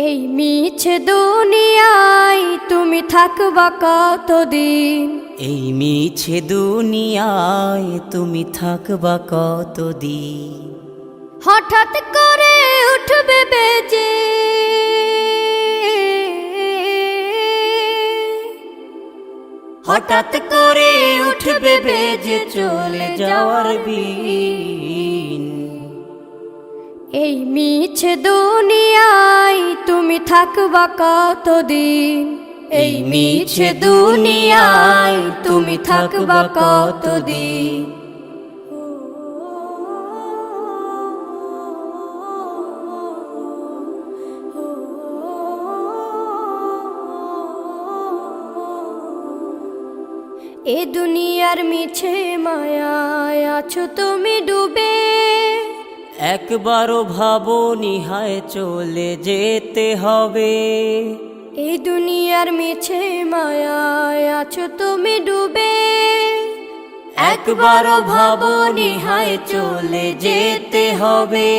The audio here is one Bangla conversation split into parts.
এই মিছে দুনিয়ায় তুমি থাকবা কতদিন? এই মিছে দুনিয়ায় তুমি থাকবা কতদিন? হঠাৎ করে উঠবে বেজে হঠাৎ করে উঠবে বেজে চলে যাওয়ার বিন। এই মিছে দুনিয়ায় তুমি থাকবা কতদিন? এই মিছে দুনিয়ায় তুমি থাকবা কতদিন? এ দুনিয়ার মিছে মায়ায় আছো তুমি ডুবে, একবারও ভাবনি হায় চলে যেতে হবে। এই দুনিয়ার মিছে মায়ায় আছো তুমি ডুবে, একবারও ভাবনি হায় চলে যেতে হবে।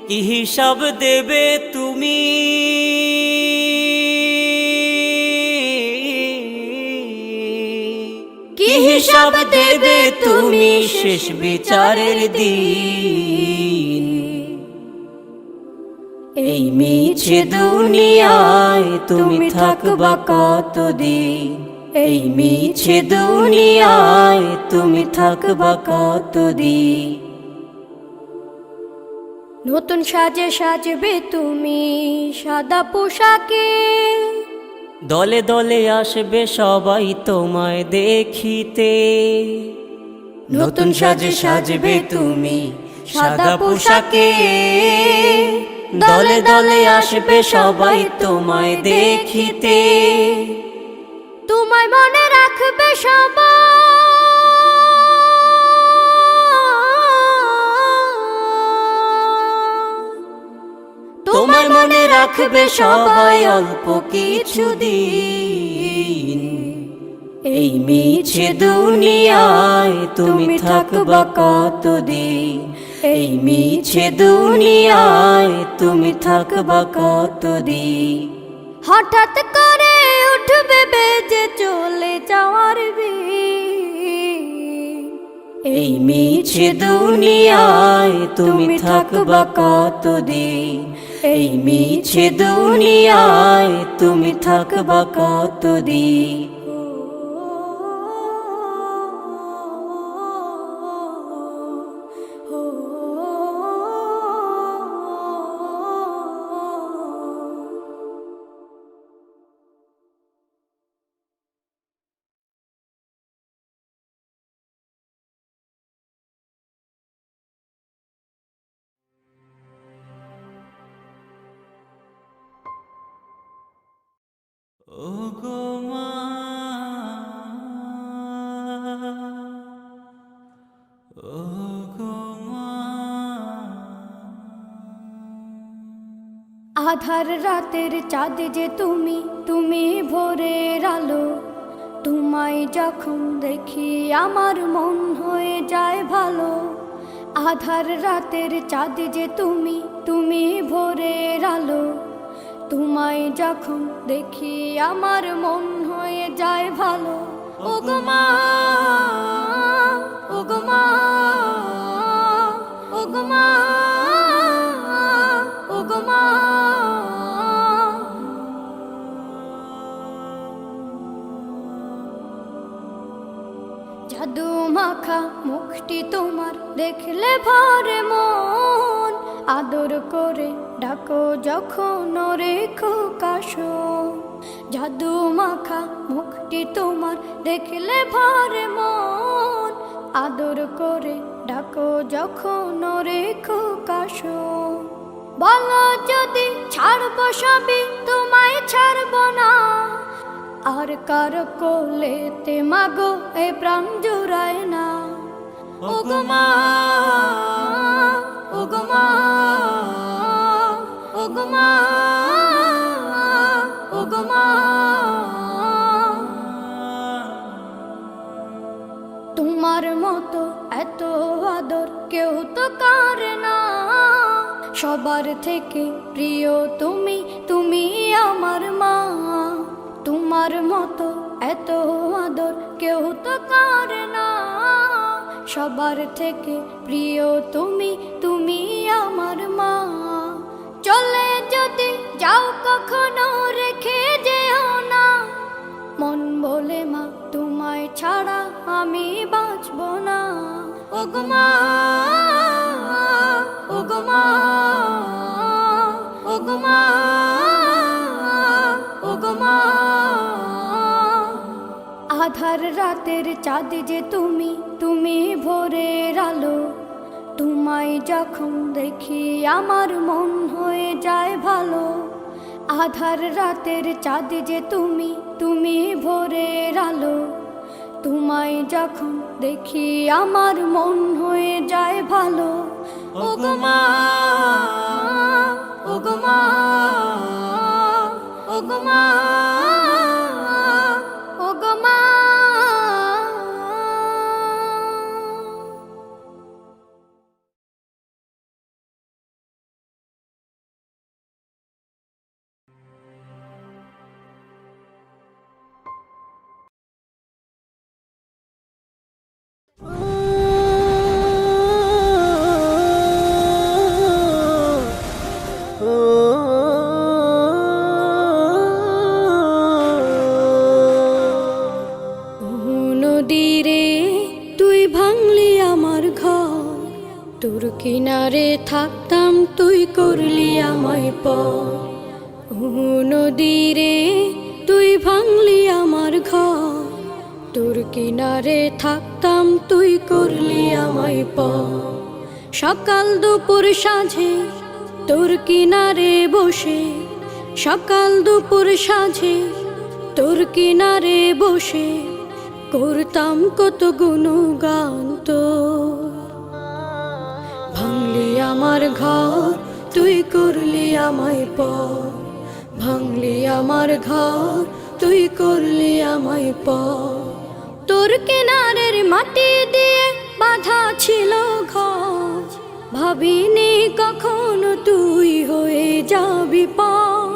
কি হিসাব দেবে তুমি? কি হিসাব দেবে তুমি শেষ বিচারের দিন? এই মিছে দুনিয়ায় তুমি থাকবা কতদিন? এই মিছে দুনিয়ায় তুমি থাকবা কতদিন? নতুন সাজে সাজবে তুমি সাদা পোশাকে, দলে দলে আসবে সবাই তোমায় দেখিতে। নতুন সাজে সাজবে তুমি সাদা পোশাকে, দলে দলে আসবে সবাই তোমায় দেখিতে। তোমায় মনে রাখবে সবাই, তোমায় মনে রাখবে সবাই অল্প কিছুদিন। এই মিছে দুনিয়ায় তুমি থাকবা কতদিন? এই মিছে দুনিয়ায় তুমি থাকবা কতদিন? হঠাৎ করে উঠবে বেজে চলে যাওয়ার বিন। এই মিছে দুনিয়ায় তুমি থাকবা কতদিন? এই মিছে দুনিয়ায় তুমি থাকবা কতদিন? ওগো মা, ওগো মা। আধার রাতের চাঁদ যে তুমি, তুমি ভোরের আলো। তোমায় যখন দেখি আমার মন হয়ে যায় ভালো। আধার রাতের চাঁদ যে তুমি, তুমি ভোরের আলো। তোমায় যখন দেখি আমার মন হয়ে যায় ভালো। ওগো মা, ওগো মা, ওগো মা, ওগো মা। জাদু মাখা মুখটি তোমার দেখলে ভরে মন। আদর করে ডাকো যখন রেখো কাশো। জাদু মাখা মুখটি তোমার দেখলে ভরে মন। আদর করে ডাকো যখন রেখো কাশো। বলো যদি ছাড়বো সবই, তোমায় ছাড়বো না। আর কার কোলেতে মাগো এ প্রাণ জুড়ায় না। ওগো মা, ওগো মা, ওগো মা, ওগো মা। তোমার মতো এত আদর কেউ তো করে না। সবার থেকে প্রিয় তুমি, তুমি আমার মা। তোমার মতো এত আদর কেউ তো করে না। সবার থেকে প্রিয় তুমি, তুমি আমার মা। চলে যদি যাও কখনো রেখে যেও না, মন বলে মা তোমায় ছাড়া আমি বাঁচব না। ওগো মা, ওগো মা, ওগো মা, ওগো মা। আধার রাতের চাঁদ যে তুমি, তুমি ভোরের আলো। তোমায় যখন দেখি আমার মন হয়ে যায় ভালো। আধার রাতের চাঁদ যে তুমি, তুমি ভোরের আলো। তোমায় যখন দেখি আমার মন হয়ে যায় ভালো। ওগো মা, ওগো মা, ওগো মা, ওগো মা। নদীরে তুই ভাঙলি আমার ঘর, তোর কিনারে থাকতাম তুই করলি আমায় পর। নদীরে তুই ভাঙলি আমার ঘর, তোর কিনারে থাকতাম তুই করলি আমায় পর। সকাল দুপুর সাঁঝে তোর কিনারে বসে, সকাল দুপুর সাঁঝে তোর কিনারে বসে করতাম কত গুণগান তোর। ভাঙলি আমার ঘর তুই করলি আমায় পর, ভাঙলি আমার ঘর তুই করলি আমায় পর। তোর কিনারের মাটি দিয়ে বাঁধা ছিল ঘর, ভাবিনি কখনো তুই হয়ে যাবি পার।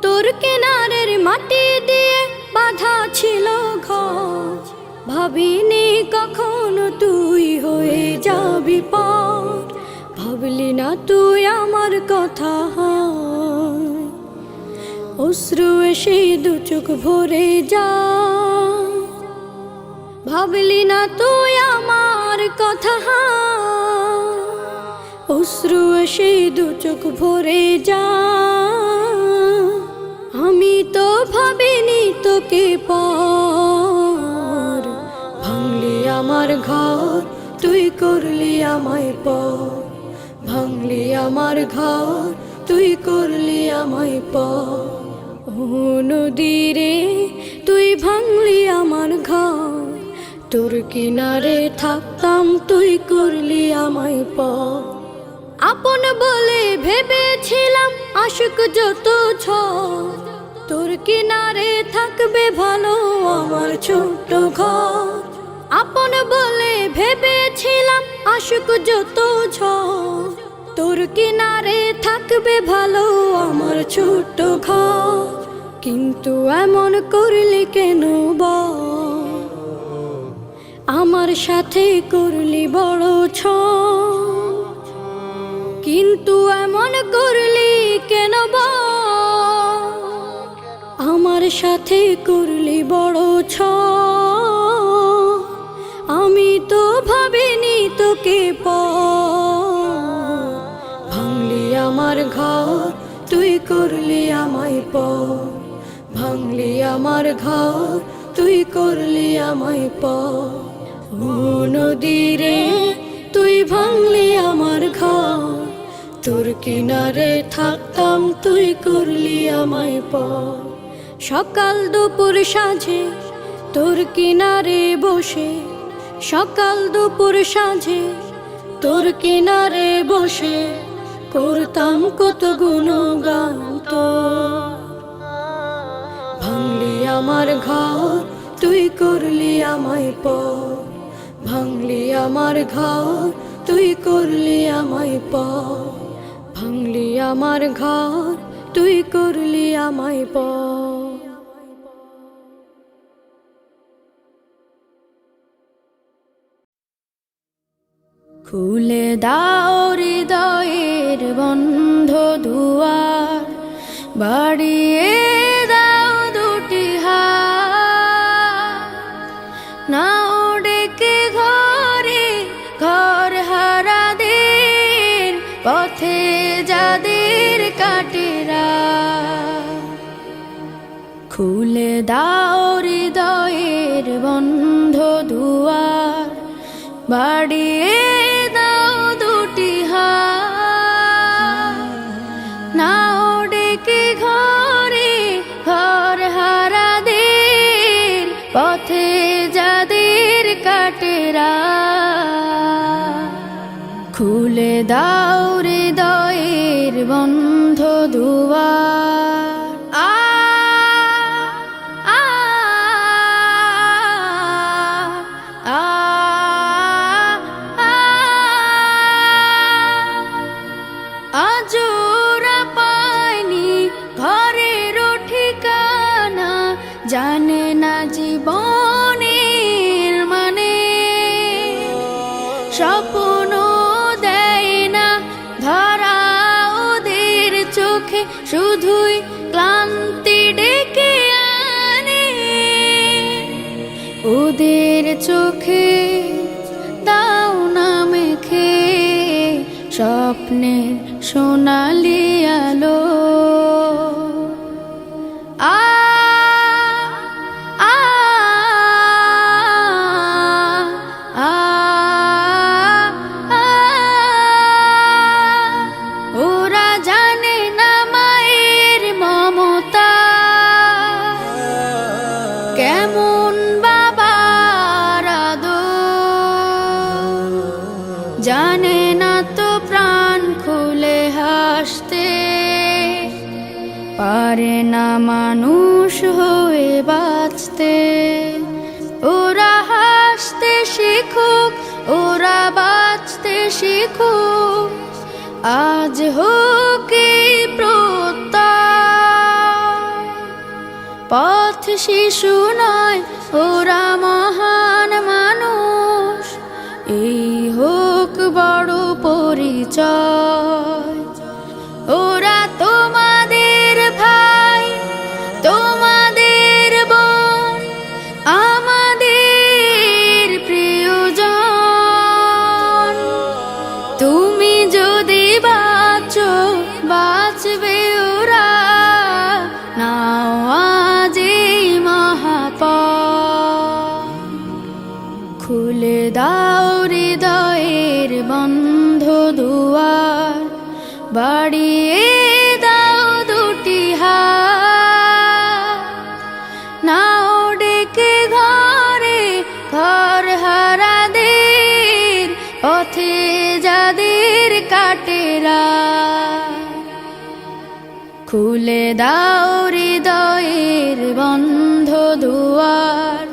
তোর কিনারের মাটি দিয়ে বাঁধা ছিল ঘর, ভাবিনি কখনো তুই হয়ে যাবি পার। ভাবলি না তুই আমার কথা, অশ্রু এসে দু চোখ ভরে যা। ভাবলি না তুই আমার কথা, অশ্রু এসে দু চোখ ভরে যা। আমি তো ভাবিনি তোকে পার, ভাঙলি আমার ঘর তুই করলি আমায় পর, ভাঙলি আমার ঘর তুই করলি আমায় পর। নদীরে তুই ভাঙলি আমার ঘর, তোর কিনারে থাকতাম তুই করলি আমায় পর। আপন বলে ভেবেছিলাম আশুক যত ঝড়, তোর কিনারে থাকবে ভালো আমার ছোট্ট ঘর। আপন বলে ভেবেছিলাম আশুক যত ঝড়, তোর কিনারে থাকবে ভালো আমার ছোট্ট ঘর। কিন্তু এমন করলি কেন বল, আমার সাথে করলি বড় ছল। কিন্তু এমন করলি কেন বল, আমার সাথে করলি বড় ছল। আমি তো ভাবিনি তোকে পর, ভাঙলি আমার ঘর তুই করলি আমায় পর, ভাঙলি আমার ঘর তুই করলি আমায় পর। নদীরে তুই ভাঙলি আমার ঘর, তোর কিনারে থাকতাম তুই করলি আমায় পর। সকাল দুপুর সাঁঝে তোর কিনারে বসে, সকাল দুপুর সাঁঝে তোর কিনারে বসে করতাম কত গুণগান তোর। ভাঙলি আমার ঘর তুই করলি আমায় পর, ভাঙলি আমার ঘর তুই করলি আমায় পর। ভাঙলি আমার ঘর, তুই করলি আমায় পর। খুলে দাও হৃদয়ের বন্ধ দুয়ার, বাড়িয়ে দাও দুটি হাত, না ডেকে ঘরে ঘর হারাদের, পথে যাদের কাটেরা। খুলে দাও হৃদয়ের বন্ধ দুয়ার, বাড়িয়ে দাও দুটি হাত, না ডেকে ঘরে ঘর হারাদের, পথে যাদের কাটেরা। খুলে দাও হৃদয়ের বন্ধ দুয়ার। আজোরা পায়নি ঘরের ঠিকানা, জানে না জীবনের মানে, স্বপ্ন দেয় না ধরা ওদের চোখে, শুধুই ক্লান্তি ডেকে আনে। ওদের চোখে দাও না মেখে স্বপ্নের সোনালি আলো। আ আ আ ওরা জানে না মায়ের মমতা কেমন, বাবার আদর জানে না তো প্রাণ খুলে হাসতে, পারে না মানুষ হয়ে বাঁচতে। ওরা হাসতে শিখুক, ওরা বাঁচতে শিখুক, আজ হোক এই প্রত্যয়। পথ শিশু নয়, ওরা মহান মানুষ, এই হোক বড় পরিচয়। ওরা তোমাদের ভাই, তোমাদের বোন, আমাদের প্রিয়জন। তুমি যদি বাঁচো, বাঁচবে ওরা, নাও আজ এই মহাপথ। খুলে দাও হৃদয়ের বন্ধ দুয়ার, বাড়িয়ে দাও দুটি হাত, না ডেকে ঘরে ঘর হারাদের, পথে যাদের কাটেরা। খুলে দাও হৃদয়ের বন্ধ দুয়ার,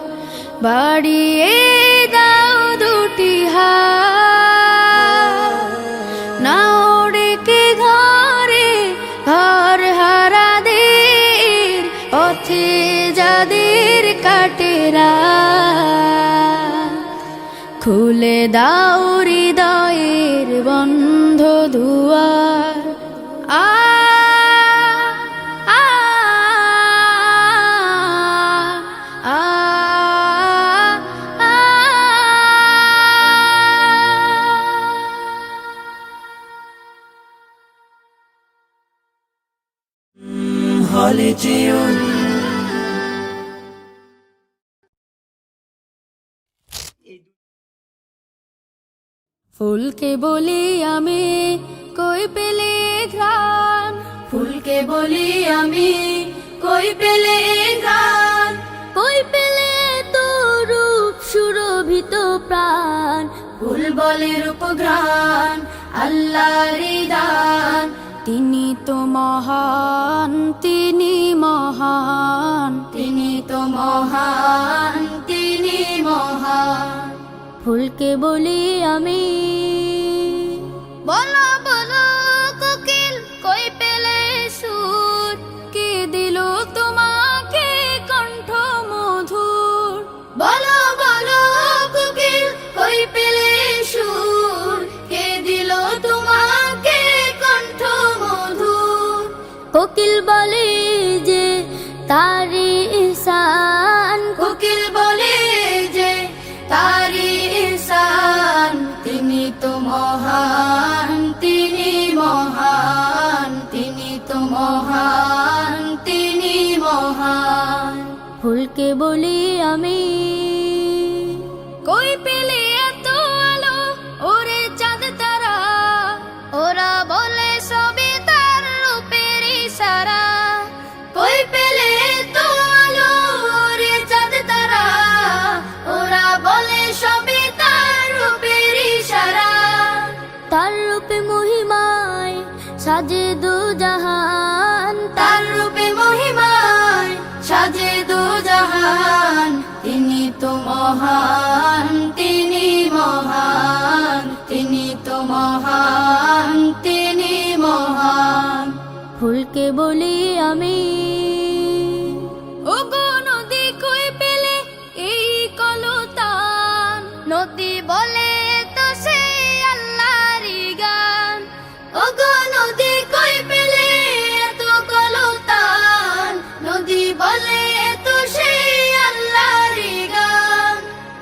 বাড়িয়ে দাও দুটি হাত, না ডেকে ঘরে ঘর হারাদের, পথে যাদের কাটেরা। খুলে দাও হৃদয়ের বন্ধ দুয়ার। আ আ আ আ হলে যেও ফুলকে বলি আমি কই পেলে ঘ্রাণ, ফুলকে বলি আমি কই পেলে ঘ্রাণ, কই পেলে তো রূপ সুরভিত প্রাণ। ফুল বলে রূপঘ্রাণ আল্লাহর দান, তিনি তো মহান, তিনি মহান, তিনি তো মহান, তিনি মহান। ফুলকে বলি আমি, বলো বলো কোকিল কোকিল বলে যে তারি ইহসান, কোকিল বলে যে তারি ইহসান, তিনি তো মহান, তিনি মহান, তিনি তো মহান, তিনি মহান। ফুলকে বলি আমি, কই পেলে এত আলো ওরে চাঁদ তারা, ওরা বলে সবই তার রূপের ইশারা। কই পেলে এত আলো ওরে চাঁদ তারা, ওরা বলে সবই তার রূপের ইশারা। তার রূপে মহিমায় সাজে দু জাহান, তার রূপে মহিমায় সাজে দু জাহান, তিনি তো মহান, তিনি মহান, তিনি তো মহান, তিনি মহান। ফুলকে বলি আমি, ওগো নদী কই পেলে এই কলতান, নদী বলে তো সে আল্লাহরই গান। ওগো নদী কই পেলে এত কলতান, নদী বলে তো সে আল্লাহরই গান।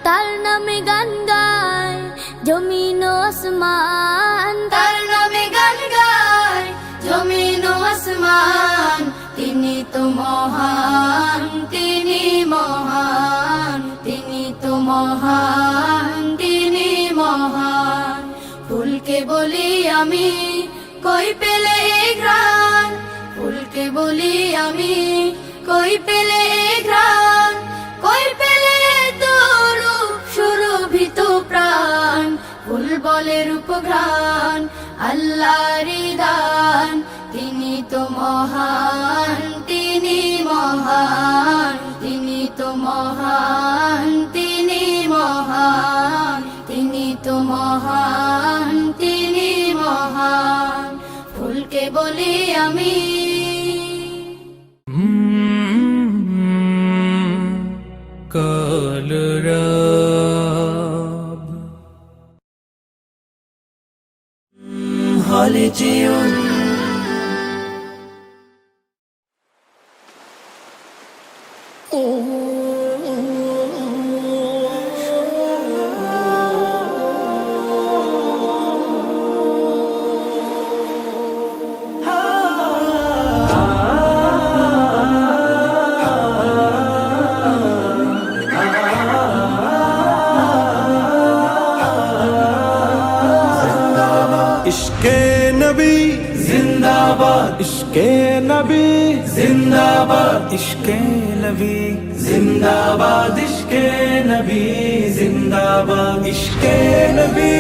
তার নামে গান গায় জমিন ও আসমান, তার নামে গান গায় জমিন ও আসমান, তিনি তো মহান, তিনি মহান, তিনি তো মহান, তিনি মহান। ফুলকে বলি আমি, কই পেলে এই ঘ্রাণ, ফুলকে বলি আমি, কই পেলে এই ঘ্রাণ, কই পেলে তোর সুরভিত প্রাণ। ফুল বলে রূপঘ্রাণ আল্লাহরই দান, তিনি তো মহান, তিনি মহান, তিনি তো মহান, তিনি মহান, তিনি তো মহান, তিনি মহান। ফুলকে বলি আমি, কলরব হলে যেও इश्के नबी जिंदाबाद, इश्के नबी जिंदाबाद, इश्के नबी जिंदाबाद, इश्के नबी जिंदाबाद, इश्के नबी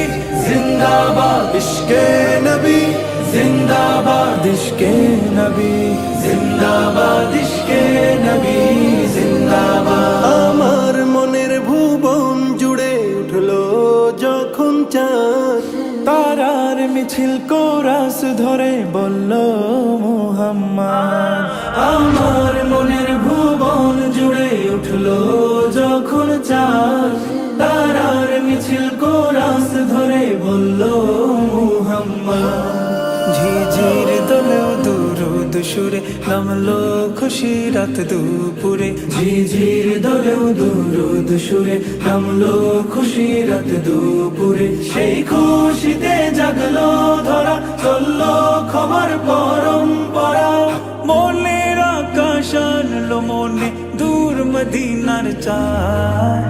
जिंदाबाद, इश्के नबी जिंदाबाद, इश्के नबी जिंदाबाद, इश्के नबी जिंदाबाद। আমার মনের ভুবন জুড়ে উঠলো যখন চাঁদ, তারার মিছিল কোরাস ধরে বলল মুহাম্মদ। আমার মনের ভুবন জুড়ে উঠলো যখন চাঁদ, তারার মিছিল কোরাস ধরে বলল মুহাম্মদ। ঝিঝির দোলেও দুরুদ সুরে নামলো খুশি রাত দুপুরে, ঝিঝির দোলেও দুরুদ সুরে নামলো খুশি রাত দুপুরে। সেই খুশিতে জাগলো ধরা, চললো খবর পরম্পরা। মনের আকাশ আনলো মনে দূর মদিনার চাঁদ।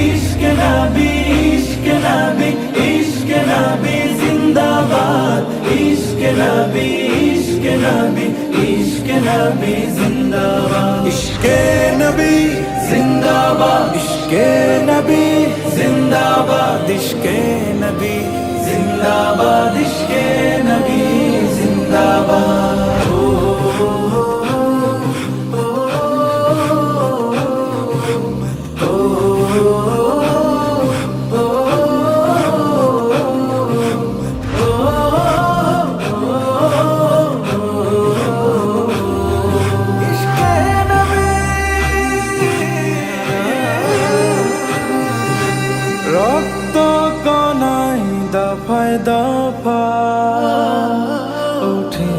ইশকে নবী, ইশকে নবী, ইশকে নবী জিন্দাবাদ, ইশকে নবী, ইশকে নবী, ইশকে নবী জিন্দাবাদ, ইশকে নবী জিন্দাবাদ, ইশকে নবী জিন্দাবাদ, ইশকে নবী জিন্দাবাদ, ইশকে নবী জিন্দাবাদ। রক্ত কণায় দফায় দফা উঠে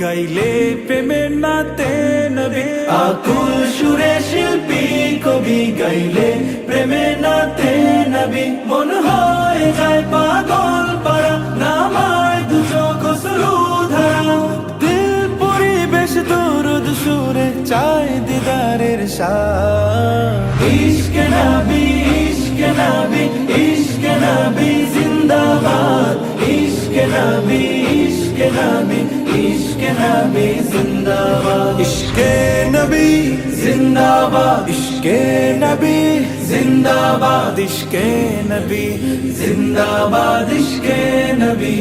গাইলে প্রেমের নাতে নবী আকুল সুরে শিল্পী কবি গাইলে প্রেমের নাতে নবী মন হয় যায় পাগল পারা নামায় দু চোখ অশ্রু ধারা দিল পরিবেশ দরুদ সুরে চায় দিদারের শাহ ইশকে নবী ইশকে নবী ইশকে নবী জিন্দাবাদ ইশকে নবী ইশকে নবী ইশকে নবী জিন্দাবাদ ইশকে নবী জিন্দাবাদ ইশকে নবী জিন্দাবাদ ইশকে নবী জিন্দাবাদ ইশকে নবী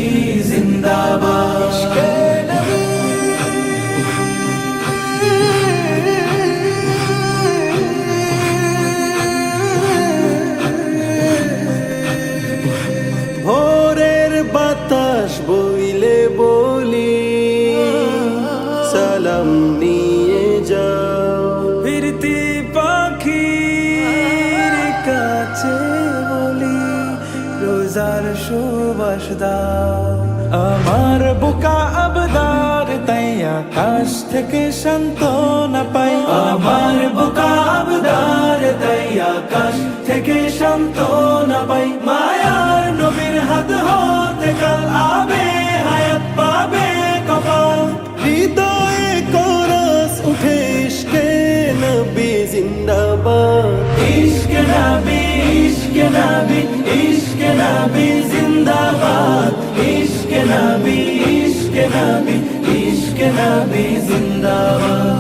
জিন্দাবাদ ইশকে নবী ভোরের বাতাস বইলে বলি সালাম নিয়ে যাও ফিরতি পাখির কাছে বলি রোজার সুবাস দাও আমার বোকা আবদার তাই আকাশ থেকে সান্ত্বনা পাই আমার বোকা আবদার তাই আকাশ থেকে সান্ত্বনা পাই মায়ার নবীর হাত হতে কাল আবে হায়াত পাবে কপাল হৃদয়ে কোরাস উঠে ইশকে নবী জিন্দাবাদ ইশকে নবী ইশকে নবী ইশকে নবী জিন্দাবাদ ইশকে নবী ইশকে নবী ইশকে নবী জিন্দাবাদ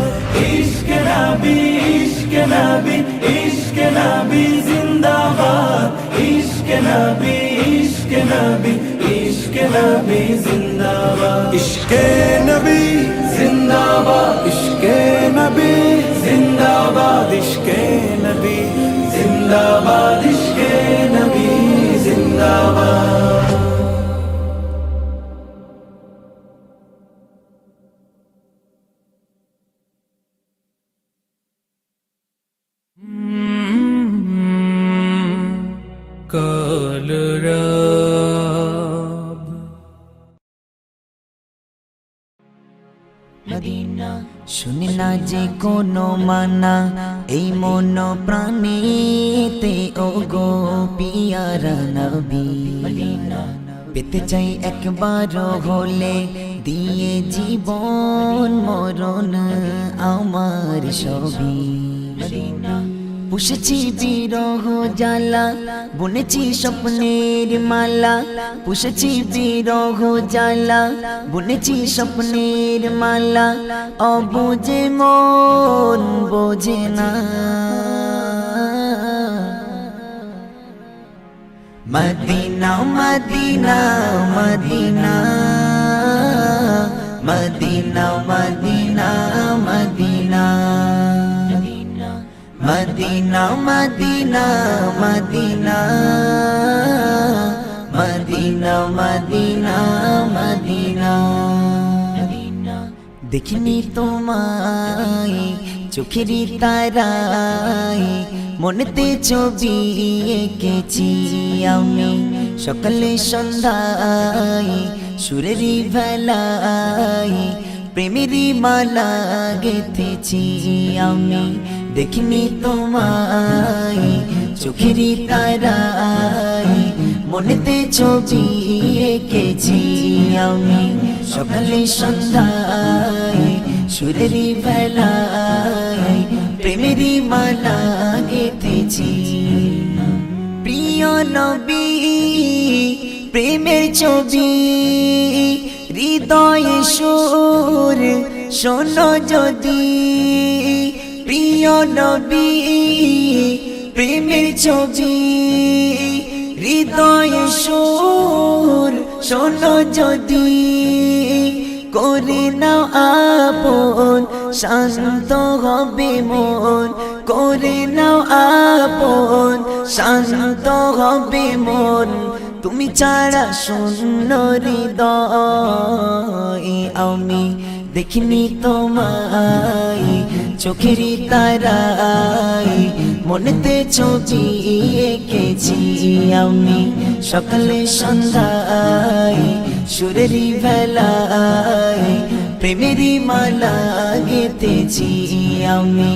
ইশকে নবী ইশকে নবী ইশকে নবী জিন্দাবাদ ইশকে নবী ইশকে নবী ইশকে নবী জিন্দাবাদ ইশকে নবী জিন্দাবাদ ইশকে নবী জিন্দাবাদ ইশকে নবী জিন্দাবাদ ইশকে নবী জিন্দাবাদ মদিনা শুনে না যে কোনো মানা এই মন প্রাণীতে ও গো পিয়ারা নবী মদিনা পেতে চাই একবার হলে দিয়ে জীবন মরণ আমার সবই মদিনা পুষেছি বিরহ জ্বালা বুনেছি স্বপ্নের মালা পুষেছি বিরহ জ্বালা বুনেছি স্বপ্নের মালা অবুঝে মন বোঝে না মদিনা মদিনা মদিনা মদিনা মদিনা মদিনা মদিনা মদিনা মদিনা মদিনা মদিনা মদিনা দেখিনি তোমায় চোখেরই তারায় মনেতে ছবি এঁকেছি আমি সকালে সন্ধ্যায় সুরেরই ভেলায় প্রেমেরই মালা গেঁথেছি আমি দেখিনি তোমায় চোখেরই তারায় মনেতে ছবি এঁকেছি আমি সকালে সন্ধ্যায় সুরেরই বেলায় প্রেমেরই মালা গেঁথেছি প্রিয় নবী প্রেমের ছবি হৃদয়ে সুর শোনো যদি প্রিয় নবী প্রেমের ছবি হৃদয়ে সুর শোনো যদি করে নাও আপন শান্ত হবে মন করে নাও আপন শান্ত হবে মন তুমি ছাড়া শূন্য হৃদয় আমি দেখিনি তোমায় চোখেরই তারায় মনেতে ছবি এঁকেছি আমি সকালে সন্ধ্যায় সুরেরই বেলায় প্রেমেরই মালা গেঁথেছি আমি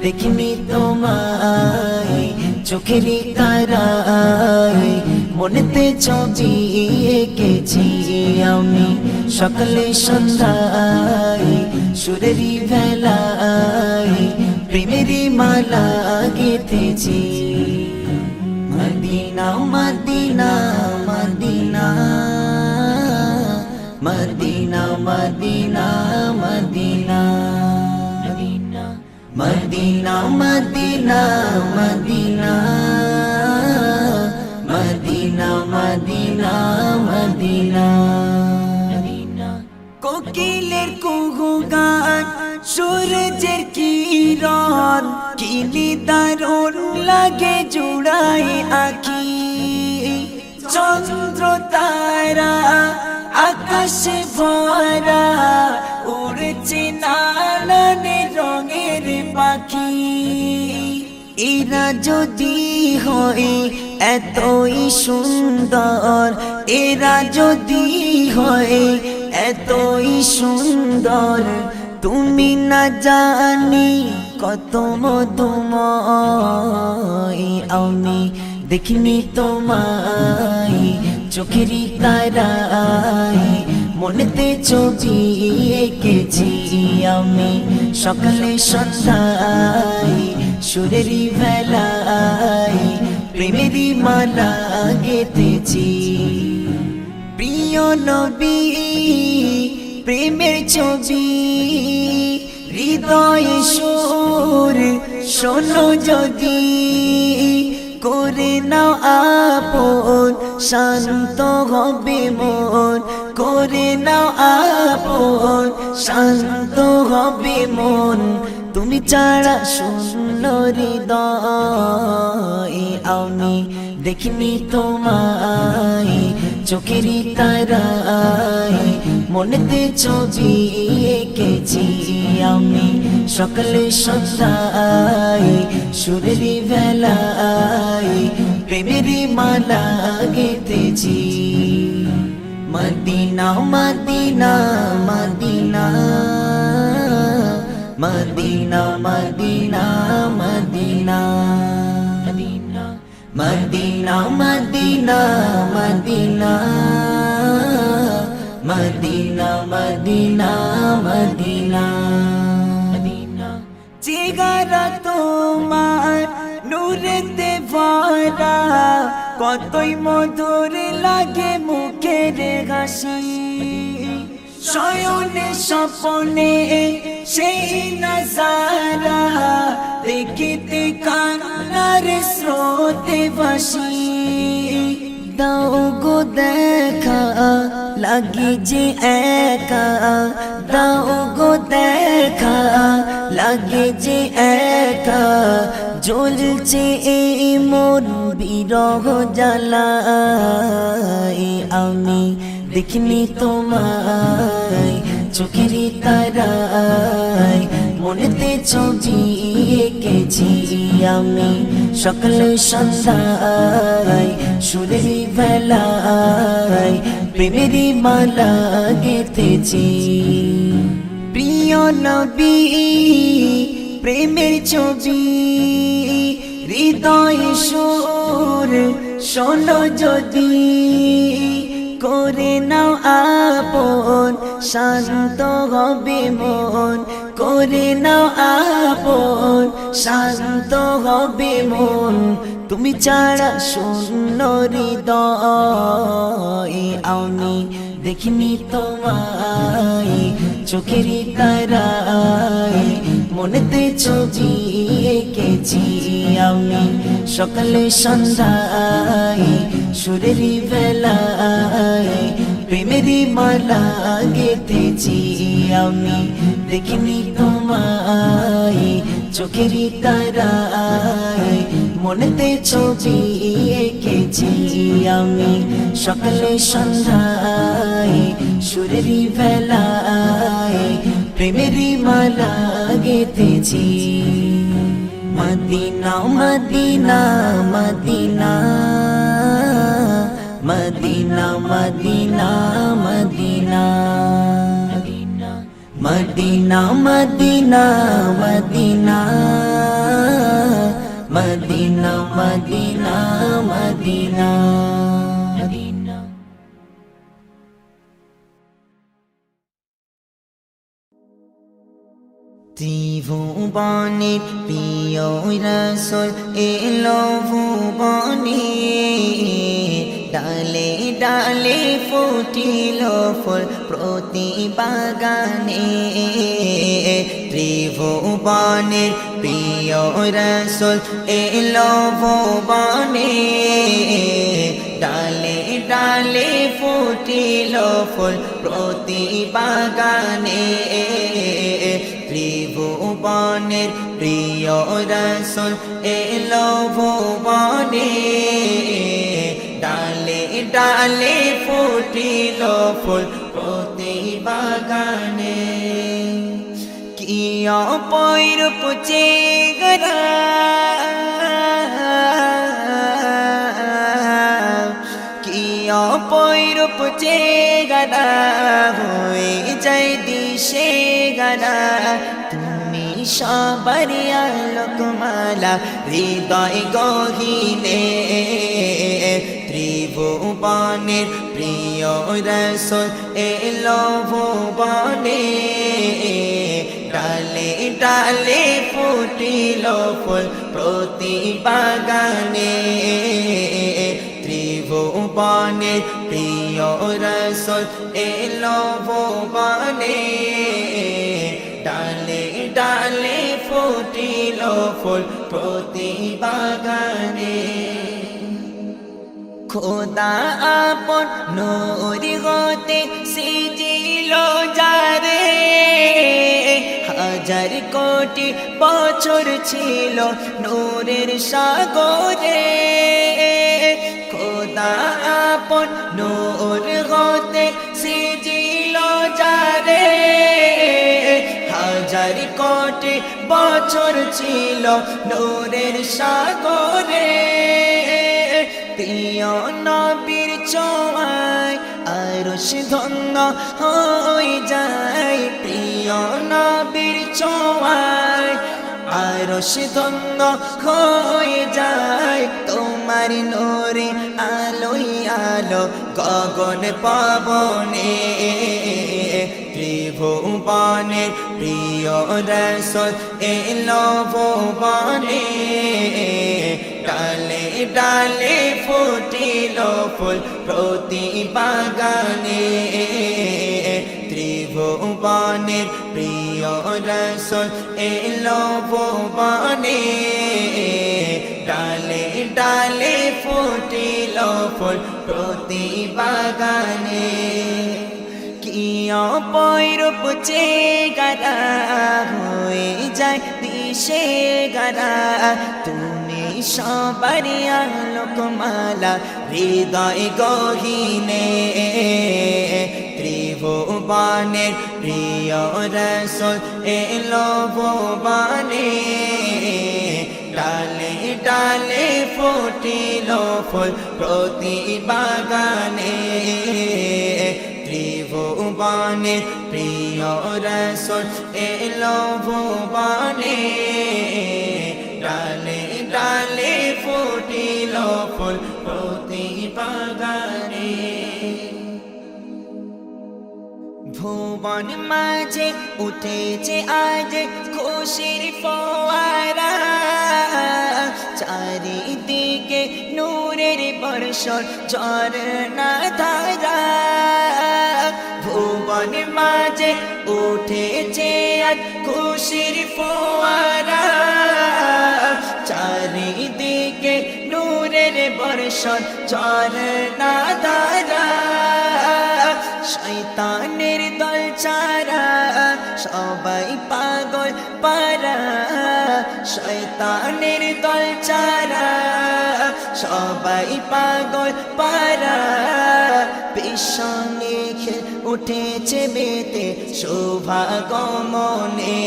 দেখিনি তোমায় চোখেরই তারায় মনেতে ছবি এঁকেছি আমি সকালে সন্ধ্যায় সুরেরই ভেলায় প্রেমেরই মালা গেঁথেছি মদিনা মদিনা মদিনা মদিনা মদিনা মদিনা মদিনা মদিনা মদিনা মদিনা মদিনা মদিনা কোকিলের কুহু গান সূর্যের কিরণ কি দারুণ লাগে জুড়াই আঁখি চন্দ্র তারা আকাশে ভরা উড়ছে নানান রঙের পাখি এরা যদি হয় এতই সুন্দর এরা যদি হয় এতই সুন্দর তুমি না জানি কত মধুময় আমি দেখিনি তোমায় চোখেরই তারায় মনেতে ছবি এঁকেছি আমি সকালে সন্ধ্যায় সুরেরই ভেলায় প্রেমেরই মালা গেঁথেছি প্রিয় নবী প্রেমের ছবি হৃদয় সুর শোনো যদি করে নাও আপন শান্ত হবে মন করে নাও আপন শান্ত হবে মন তুমি ছাড়া শূন্য হৃদয় আমি দেখিনি তোমায় চোখেরই তারায় মনেতে ছবি এঁকেছি আমি সকালে সন্ধ্যায় সুরেরই ভেলায় প্রেমেরই মালা গেঁথেছি মদিনা মদিনা মদিনা মদিনা মদিনা মদিনা মদিনা মদিনা মদিনা মদিনা মদিনা মদিনা চেহারা তোমার নূরেতে ভরা কতই মধুর লাগে মুখের হাসি শয়নে স্বপনে সেই নজারা দেখিতে কান্নার স্রোতে ভাসি দাও গো দেখা লাগি যে একা দাও গো দেখা লাগে যে একা জ্বলছে এই মন বিরহ জ্বালায় আমি দেখিনি তোমায় চোখেরই তারায় মনেতে ছবি এঁকেছি আমি সকালে সন্ধ্যায় সুরেরই ভেলায় প্রেমেরই মালা গেঁথেছি প্রিয় নবী প্রেমের ছবি হৃদয় সুর শোনো যদি করে নাও আপন শান্ত হবে মন করে নাও আপন শান্ত হবে মন তুমি ছাড়া শূন্য হৃদয় আমি দেখিনি তোমায় চোখেরই তারায় মনেতে ছবি এঁকেছি আমি সকালে সন্ধ্যায় সুরেরই ভেলায় প্রেমেরই মালা গেঁথেছি আমি দেখিনি তোমায় চোখেরই তারায় মনেতে ছবি এঁকেছি আমি সকালে সন্ধ্যায় সুরেরই ভেলায় প্রেমেরই মালা গেঁথেছি মদিনা মদিনা মদিনা মদিনা মদিনা মদিনা মদিনা মদিনা মদিনা মদিনা মদিনা মদিনা মদিনা। ত্রিভুবনের প্রিয় রাসূল এলো ভুবনে, ডালে ডালে ফুটিল ফুল প্রতি বাগানে। ত্রিভুবনের প্রিয় রাসূল এলো ভুবনে, ডালে ডালে ফুটিল ফুল প্রতি বাগানে। ত্রিভুবনের প্রিয় রাসূল এলো ভুবনে, ডালে ডালে ফুটিল ফুল প্রতি বাগানে। কি অপরূপ চেহারা, কি অপরূপ চেহারা, হয়ে যায় দিশে গানা। তুমি সবার আলোকমালা হৃদয় গহীনে। ত্রিভুবনের প্রিয় রাসূল এলো ভুবনে, ডালে ডালে ফুটিল ফুল প্রতি বাগানে। ত্রিভুবনের প্রিয় রাসূল এলো ভুবনে, ডালে ডালে ফুটিল ফুল প্রতি বাগানে। খোদা আপন নূর হতে সিজিল যারে, হাজার কোটি বছর ছিল নূরের সাগরে। খোদা আপন নূর হতে সিজিল যারে, হাজার কোটি বছর ছিল নূরের সাগরে। প্রিয় নবীর ছোঁয়ায় আরশ ধন্য হয়ে যায়। প্রিয় নবীর ছোঁয়ায় আরশ ধন্য হয়ে যায়। তোমার নূরে আলোয় আলো গগন পাবনে। ত্রিভুবনের প্রিয় রাসূল এলো ভুবনে, ডালে ডালে ফুটিল ফুল প্রতি বাগানে। ত্রিভুবনের প্রিয় রাসূল এলো ভুবনে, ডালে ডালে ফুটিল ফুল প্রতি বাগানে। কি অপরূপ চেহারা, হয়ে যায় দিশে গারা। তুমি সবার আলোকমালা হৃদয় গহীনে। ত্রিভুবনের প্রিয় রাসূল এলো ভুবনে, ডালে ডালে ফুটিল ফুল প্রতি বাগানে। ত্রিভুবনের প্রিয় রাসূল এলো ভুবনে, ডালে ডালে ফুটিল ফুল প্রতি বাগানে। ভুবন মাঝে উঠেছে আজ খুশির ফোয়ারা, চারিদিকে নূরের বর্ষণ ঝরনা ধারা। ভুবন মাঝে উঠেছে আজ খুশির ফোয়ারা, চারিদিকে নূরের বর্ষণ ঝরনা ধারা। শয়তানের দল ছাড়া সবাই পাগল পারা, শয়তানের দল ছাড়া সবাই পাগল পারা। পিছনে উঠেছে বেতে শোভা গমনে।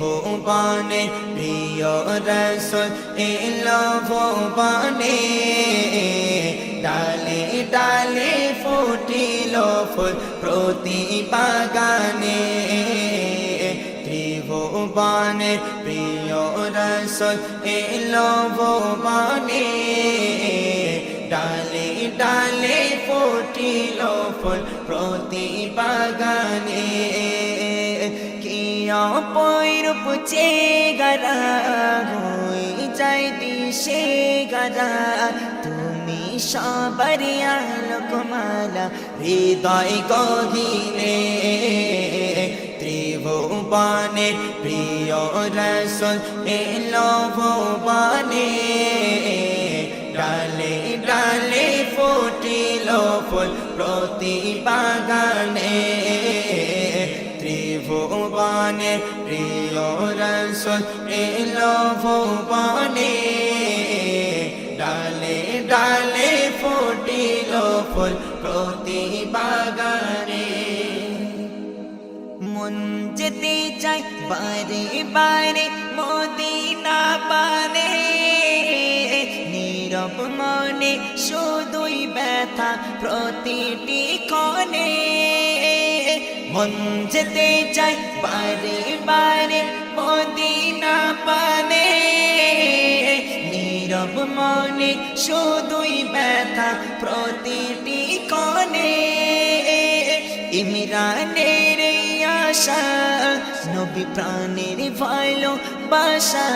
ত্রিভুবনে প্রিয় রসুল এলো ভুবনে ডালে ডালে ফুটিল ফুল প্রতি বাগানে ত্রিভুবনে প্রিয় রসুল এলো ভুবনে ডালে ডালে ফুটিল ফুল প্রতি বাগানে কিয়া পৈরূপ চেহারা হয়ে যায় দিশে গারা তুমি সবার আলোকমালা হৃদয় গহীনে ত্রিভুবনে প্রিয় রসুল এলো ভুবনে ডালে ডালে ফুটিল ফুল প্রতি বাগানে ত্রিভুবনে প্রিয় রসুল এলো ভুবনে ডালে ডালে ফুটিল ফুল প্রতি বাগানে মন যেতে চাই বারে বারে মদিনা পানে নীরব মনে শুধুই ব্যথা প্রতিটি ক্ষণে মন যেতে চাই বারে বারে মদিনা পানে নীরব মনে শুধুই ব্যথা প্রতিটি ক্ষণে ইমরানের আশা নবী প্রাণের ভালোবাসা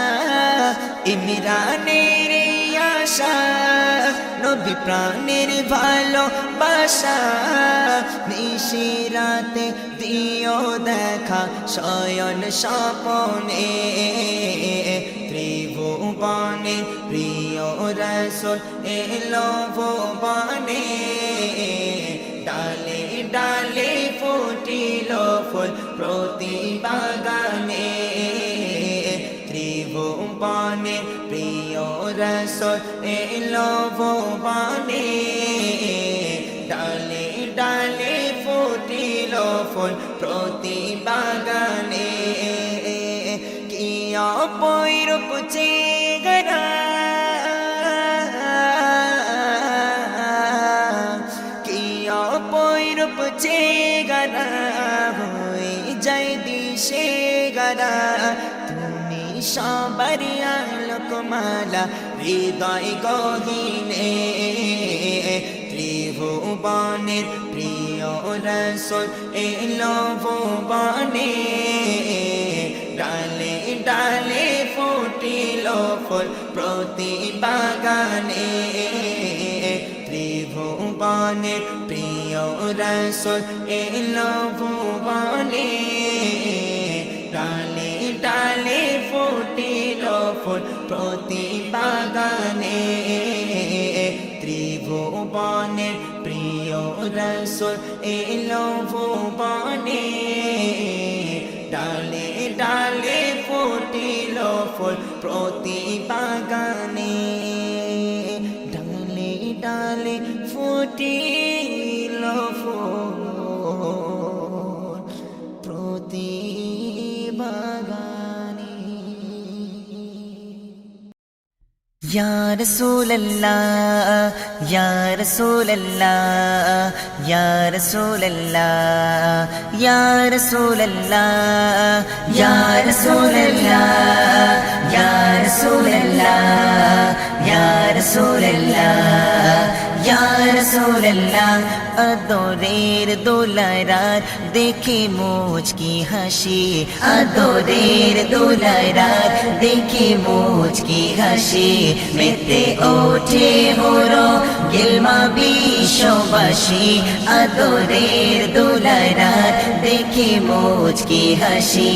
ইমরানের আশা নবী প্রাণের ভালোবাসা নিশি রাতে দিও দেখা শয়ন স্বপনে ত্রিভুবনে প্রিয় রসুল এলো ভুবনে ডালে ডালে ফুটিল ফুল প্রতি বাগানে ত্রিভুবনে প্রিয় রসুল এলো ভুবনে ডালে ডালে ফুটিল ফুল প্রতি বাগানে কিয়া পৈরূপ চেহারা পৈরূপ চেহারা হয়ে যায় দিশে গারা তুমি সবার আলোকমালা হৃদয় গহীনে ত্রিভুবনের প্রিয় রসুল এলো ভুবনে ডালে ডালে ফুটিল ফুল প্রতি বাগানে ত্রিভুবনের প্রিয় রসুল এলো ভুবনে ডালে ডালে ফুটিল ফুল প্রতি বাগানে ত্রিভুবনের প্রিয় রসুল এলো ভুবনে ডালে ডালে ফুটিল ফুল প্রতি বাগানে ডালে ডালে ফুটিল ফুল প্রতি বাগানে ইয়া রাসূলুল্লাহ ইয়া রাসূলুল্লাহ ইয়া রাসূলুল্লাহ ইয়া রাসূলুল্লাহ ইয়া রাসূলুল্লাহ ইয়া রাসূলুল্লাহ ইয়া রাসূলুল্লাহ ইয়া রাসূলুল্লাহ আদরের দোলারার দেখে মুচকি হাসি আদরের দোলারার দেখে মুচকি হাসি মেতে ওঠে মোরো গিলমা বিশ্ববাসী আদরের দোলারার দেখে মুচকি হাসি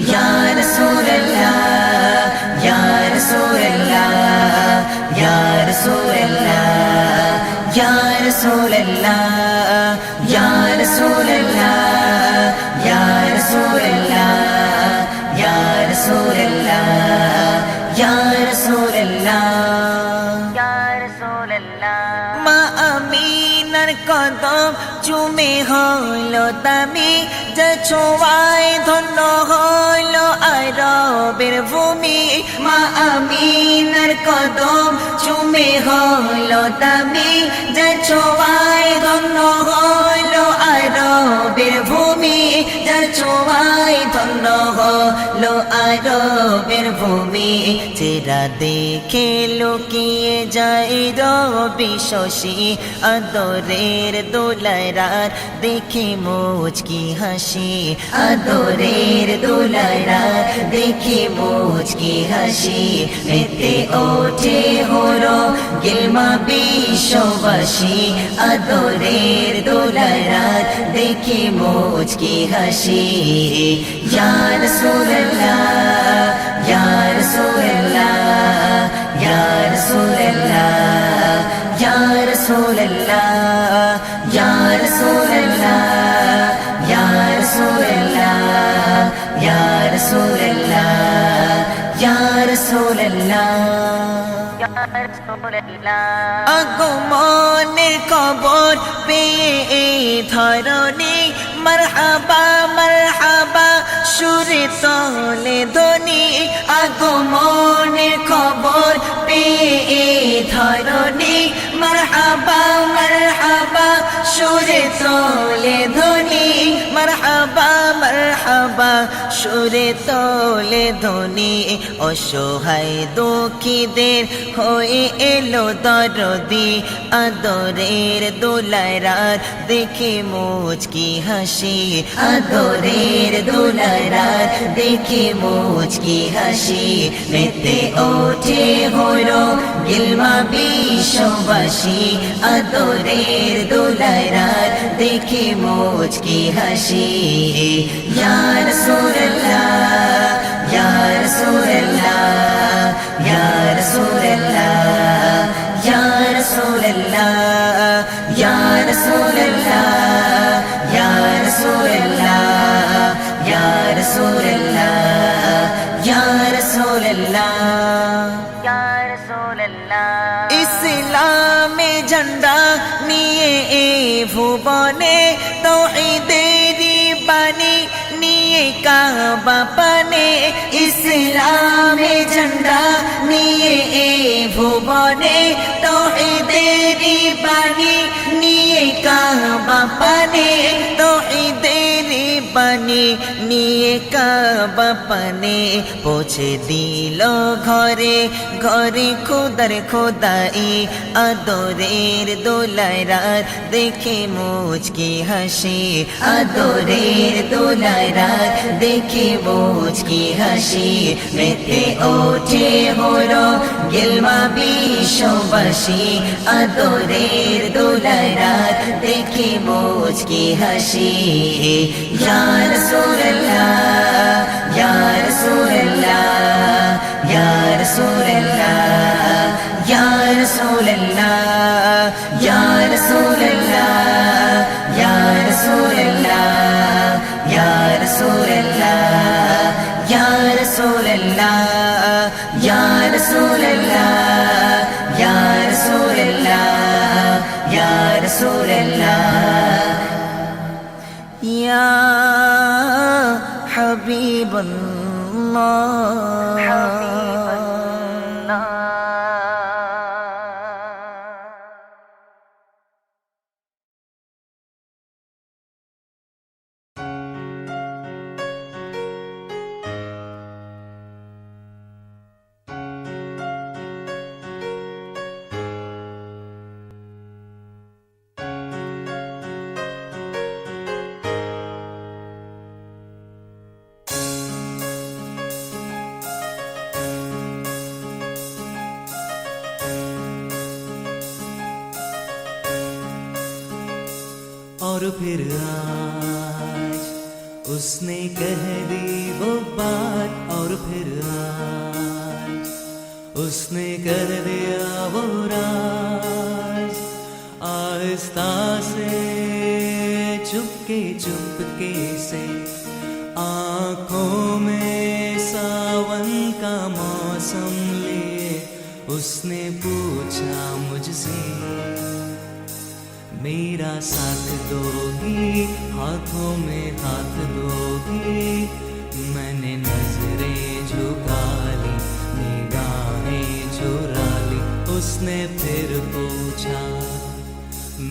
ইয়া রাসূলুল্লাহ ইয়া রাসূলুল্লাহ ইয়া রাসূলুল্লাহ ইয়া রাসূলুল্লাহ ইয়া রাসূলুল্লাহ ইয়া রাসূলুল্লাহ ইয়া রাসূলুল্লাহ ইয়া রাসূলুল্লাহ ইয়া রাসূলুল্লাহ মা আমিনার কদম চুমে হলো দামি যে ছোঁয়ায় ধন্য হলো রবের ভূমি মা আমিনার কদম চুমে হলো দামি যার ছোঁয়ায় ধন্য হলো আরবের ভূমি যার ছোঁয়ায় ধন্য হলো আরবের ভূমি চেরা দেখে লুকিয়ে যায় রবি শশী আদরের দোলায় রাত দেখে মুচকি হাসি আদরের দোলায় রাত দেখে মুচকি হাসি মেতে ওঠে হলো গিলমা বিশ্ববাসী আদরের দোলায় রাত দেখে মুচকি হাসি ইয়া রাসূলুল্লাহ ইয়া রাসূলুল্লাহ ইয়া রাসূলুল্লাহ ইয়া রাসূলুল্লাহ ইয়া রাসূলুল্লাহ ইয়া রাসূলুল্লাহ ইয়া রাসূলুল্লাহ ইয়া রাসূলুল্লাহ আগমনের খবর পেয়ে ধরণী মারহাবা মারহাবা সুরে তোলে ধ্বনি আগমনের খবর পেয়ে ধরণী মারহাবা মারহাবা সুরে তোলে ধ্বনি মারহাবা মারহাবা সুরে তোলে ধ্বনি অসহায় দুঃখীদের হয়ে এলো দরদি আদরের দোলায় রাত দেখে মুচকি হাসি আদরের দোলায় রাত দেখে মুচকি হাসি মেতে ওঠে হলো গিলমা বিশ্ববাসী আদরের দোলায় রাত দেখে মুচকি হাসি ইয়া রাসূলুল্লাহ ইয়া রাসূলুল্লাহ ইয়া রাসূলুল্লাহ ইয়া রাসূলুল্লাহ ইয়া রাসূলুল্লাহ ইয়া রাসূলুল্লাহ ইয়া রাসূলুল্লাহ ইয়া রাসূলুল্লাহ ইয়া রাসূলুল্লাহ ইসলামে ঝান্ডা নিয়ে ভুবনে তাওহীদেরই বাণী নিয়ে কাবা পানে ইসলামে ঝান্ডা নিয়ে ভুবনে তাওহীদেরই বাণী নিয়ে কাবা পানে তাওহীদেরই বাণী নিয়ে কাবা পানে পৌঁছে দিল ঘরে ঘরে খোদার খোদাই আদরের দোলায় রাত দেখে মুচকি হাসি আদরের দোলায় রাত দেখে মুচকি হাসি মেতে ওঠে হলো গিলমা বিশ্ববাসী আদরের দোলায় রাত দেখে মুচকি হাসি ইয়া রাসূলুল্লাহ ইয়া রাসূলুল্লাহ ইয়া রাসূলুল্লাহ ইয়া রাসূলুল্লাহ ইয়া রাসূলুল্লাহ ইয়া রাসূলুল্লাহ ইয়া রাসূলুল্লাহ ইয়া রাসূলুল্লাহ ইয়া রাসূলুল্লাহ ইয়া রাসূলুল্লাহ ইয়া রাসূলুল্লাহ ইয়া হাবিবাল্লাহ और फिर आज उसने कह दी वो बात और फिर आज उसने कर दिया वो राज आहिस्ता से चुपके से आँखों में सावन का मौसम लिए उसने पूछा मुझसे मेरा साथ दोगी हाथों में हाथ दोगी मैंने नजरें झुका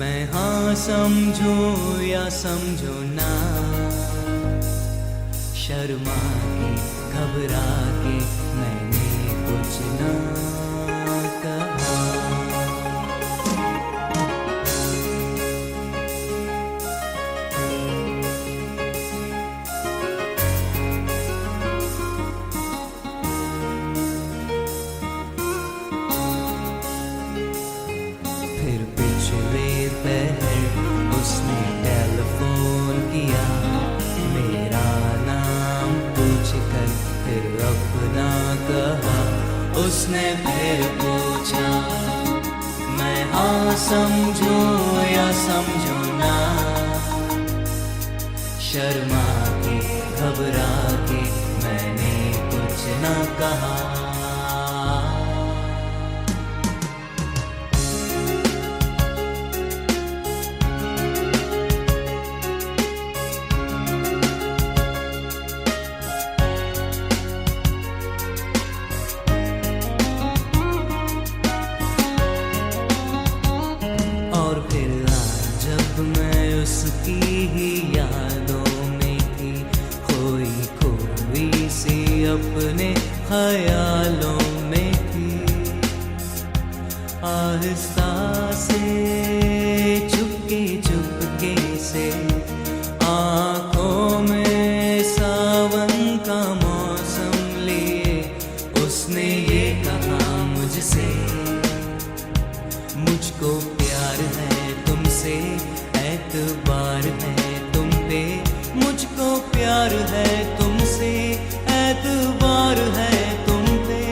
मैं हाँ समझूं या समझो ना, शर्मा के घबरा के मैंने कुछ ना कहा। फिर पिछले पहर उसने टेलीफोन किया, मेरा नाम पूछकर फिर अपना कहा। उसने फिर पूछा, मैं हाँ समझूं या समझो ना, शर्मा के घबरा के मैंने कुछ ना कहा। और फिर आज जब मैं उसकी ही यादों में थी, खोई सी अपने ख्यालों में थी, आहिस्ता से चुपके से आँखों में सावन का मौसम लिए उसने ये कहा मुझसे, मुझको प्यार है तुमसे, एतबार है तुम पे, मुझको प्यार है तुमसे, एतबार है तुम पे।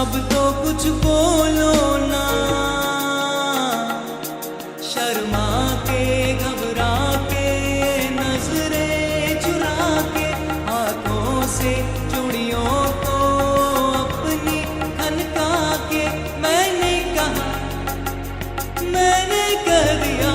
अब तो कुछ बोलो ना, शर्मा के घबरा के नजरें चुरा के, हाथों से चूड़ियों को अपनी खनका के मैंने कहा, मैंने कह दिया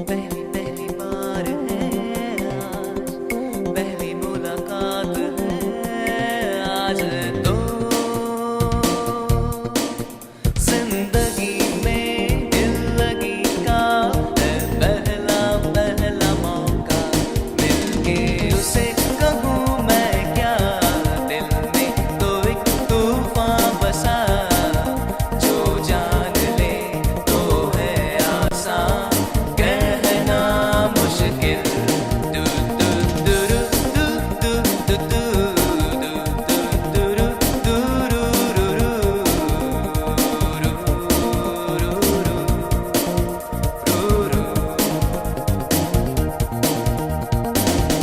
पहली बार है आज, पहली मुलाकात है आज, तो जिंदगी में दिल लगी का पहला मौका, मिलके उसे कहूँ मैं क्या, दिल में तो एक तूफान बसा, जो जान ले तो है आसान, कहना मुश्किल। दू दू दू दू दू दू दू दू दू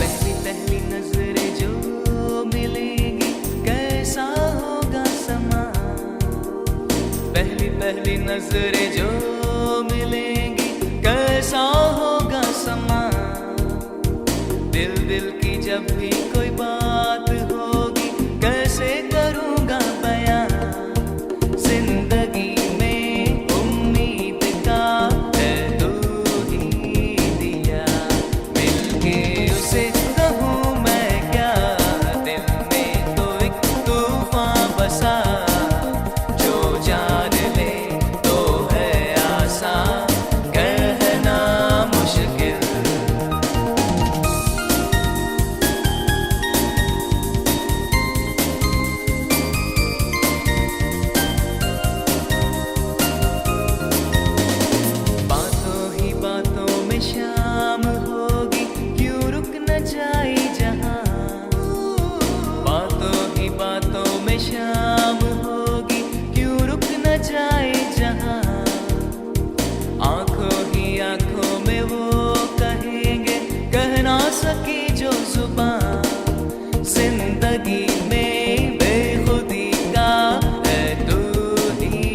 पहली नजरें जो मिलेंगी कैसा होगा समा, पहली नजरें जो मिलेंगी कैसा होगा समा, दिल की जब भी कोई बात होगी कैसे करूँगा बयां, जिंदगी में उम्मीद का है तू ही दिया, मिलके उसे कहूँ मैं क्या, दिल में तो एक तूफान बसा, जो जान ले तो है आसान, कहना मुश्किल। बातों ही बातों में शाम होगी, क्यों रुक न जाए जहां, बातों ही बातों में शाम होगी, क्यों रुक न जाए जहां, आंखों ही आंखों में वो कहेंगे कह ना सकी जो जुबान, जिंदगी में बेखुदी का है तू ही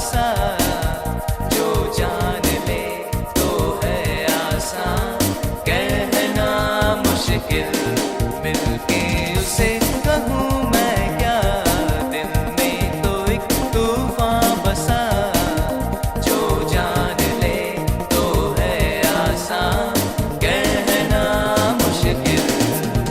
सा जो जान ले तो है आसान कहना मुश्किल